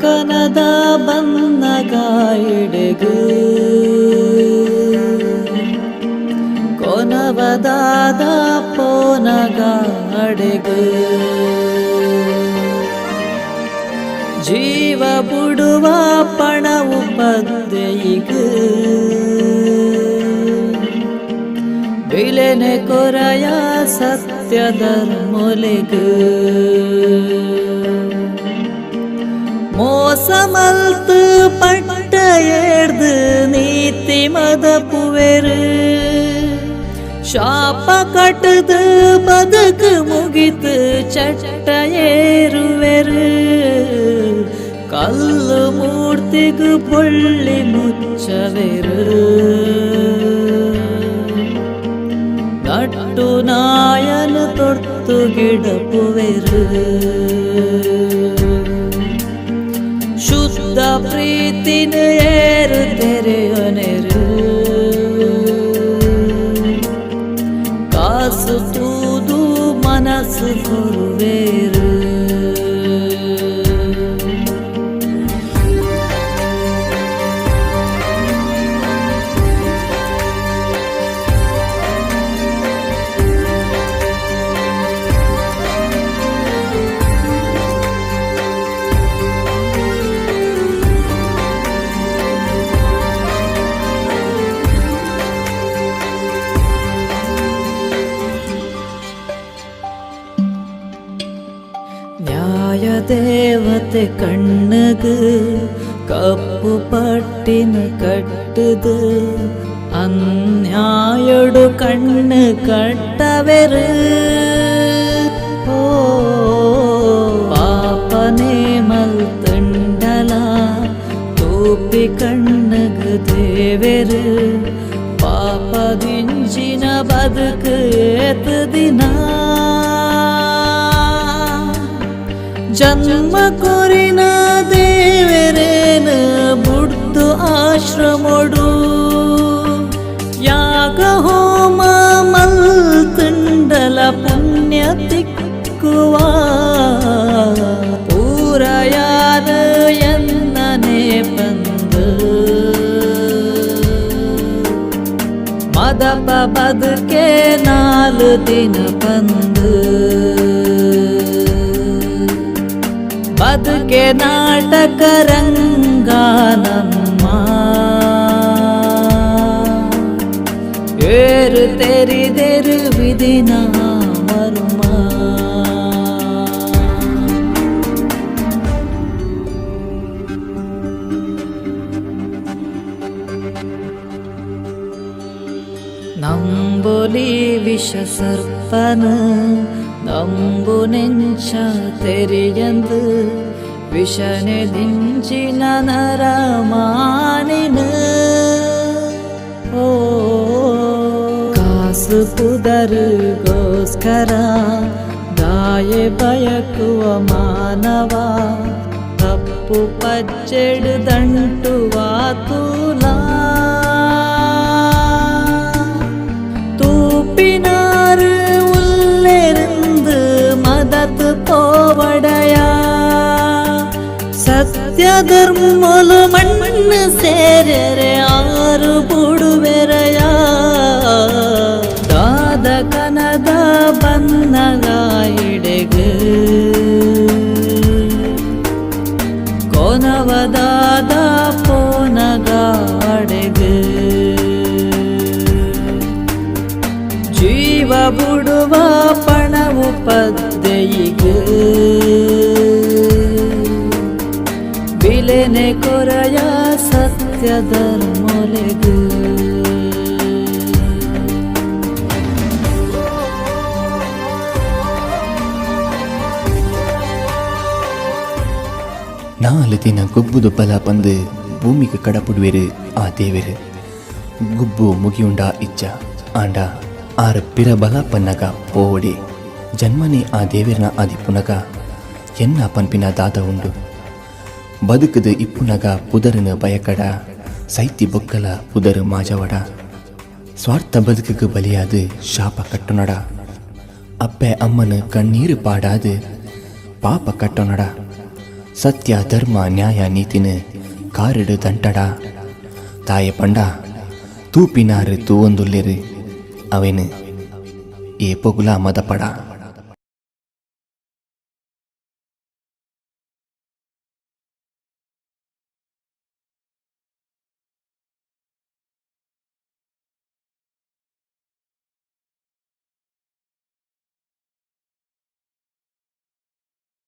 ಕನದ ಬನ್ನಗಾಯಿಡೆಗು ಕೊನವದಾದ ಪೋನಗಾಡೆಗು ಜೀವ ಬುಡುವ ಪಣವು ಪದ್ದೆಯಿಗು ಬಿಲೆನೆ ಕೊರಯ ಸತ್ಯಧರ್ಮೊಲೆಗು மோசமல்த்து பட்ட ஏர்து நீத்தி மத புவேரு ಶಾಪ ಕಟ್ಟದು ಬದುಕು ಮುಗಿತು ಚಟ್ಟ ಏರುವೆರು ಕಲ್ಲು ಮೂರ್ತಿಗೂ ಪೊಳ್ಳಿ ಮುಚ್ಚವೆರು ನಟ್ಟು ನಾಯನು ತೊಡ್ತು ಗಿಡಪುವೆರು ಶುದ್ಧ ಪ್ರೀತಿನ ಏರು ತೆರೆಯೊನೆರು ಕಾಸು ತೂದು ಮನಸ್ಸು ಕೊರುವೇರು ನ್ಯಾಯ ದೇವತೆ ಕಣ್ಣದು ಕಪ್ಪು ಪಟ್ಟಿನ ಕಟ್ಟದು ಅನ್ಯಾಯಡು ಕಣ್ಣು ಕಟ್ಟವೆರು ಓ ಪಾಪನೇ ಮಲ್ತಂಡಲ ತೂಪಿ ಕಣ್ಣಗು ದೇವೆರು ಪಾಪದಿಂಚಿನ ಬದುಕು ಏತು ದಿನ ಜನ್ಮ ಕೊರಿನ ದೇವರೇನು ಬುಡ್ದು ಆಶ್ರಮೊಡು ಯಾಗ ಹೋಮ ಮಲ್ತುಂಡಲ ಪುಣ್ಯ ತಿಕ್ಕುವ ಪೂರಯಾದ ಎನ್ನನೆ ಬಂದು ಮದಪ ಬದುಕೆ 4 ದಿನ ಬಂದು ಬದುಕೆ ನಾಟಕ ರಂಗಾನಮ್ಮ ಏರು ತೆರಿದೆರು ವಿಧಿನ ಮರ್ಮ ನಂಬುಲಿ ವಿಷ ಸರ್ಪನ ನಂಬು ನೆಂಚ ತೆರೆಯಂದು ವಿಷನೆ ದಿಂಚಿನ ನರಮಾನಿನ ಓ ಕಾಸು ಪುದರುಗೋಸ್ಕರ ದಾಯೆ ಬಯಕುವ ಮಾನವ ತಪ್ಪು ಪಚ್ಚೆಡು ದಂಟುವ ತೂಲ ತೂಪಿನಾರು ಮದತ್ ಪೋವಡಯ ಸತ್ಯ ಧರ್ಮಲು ಮಣ್ಣು ಸೇರೆ ಆರು ಬುಡುವೆರೆಯ ದಾದ ಕನದ ಬನ್ನಗಾಯಿಡೆಗು ಕೊನವದಾದ ಪೋನಗಾಡೆಗು ಜೀವ ಬುಡುವ ಪಣವು ಪದ್ದೆಯಿಗು ಬಿಲೆನೆ ಕೊರಯ ಸತ್ಯ ಧರ್ಮೊಲೆಗು ನಾಲ್ಕು ದಿನ ಕೊಬ್ಬುದು ಫಲ ಬಂದು ಭೂಮಿಗೆ ಕಡಪುಡುವೆರು ಆ ದೇವೆರು ಗುಬ್ಬು ಮುಗಿಯುಂಡ ಇಜ್ಜ ಆಂಡ ಆರು ಪಿರ ಬಲ ಪನ್ನಗ ಪೋವಡೆ ಜನ್ಮನೆ ಆ ದೇವೆರ್ನ ಆದಿಪುನಗ ಎನ್ನ ಪನ್ಪಿನ ದಾದ ಉಂಡು ಬದುಕದು ಇಪ್ಪುನಗ ಪುದರನ ಬಯಕಡ ಸೈತಿ ಬೊಕ್ಕಲ ಪುದರು ಮಾಜವಡ ಸ್ವಾರ್ಥ ಬದುಕುಗೆ ಬಲಿಯಾದು ಶಾಪ ಕಟ್ಟೊನಡ ಅಪ್ಪೆ ಅಮ್ಮನ ಕಣ್ಣೀರು ಪಾಡಾದು ಪಾಪ ಕಟ್ಟೊನಡ ಸತ್ಯ ಧರ್ಮ ನ್ಯಾಯ ನೀತಿನ ಕಾರಿಡು ದಂಟಡ ತಾಯ ಪಂಡ ತೂಪಿನಾರು ತೂವೊಂದುಲ್ಲೆರು ಅವೇನು ಏ ಪೊಗುಲ ಮದಪಡ.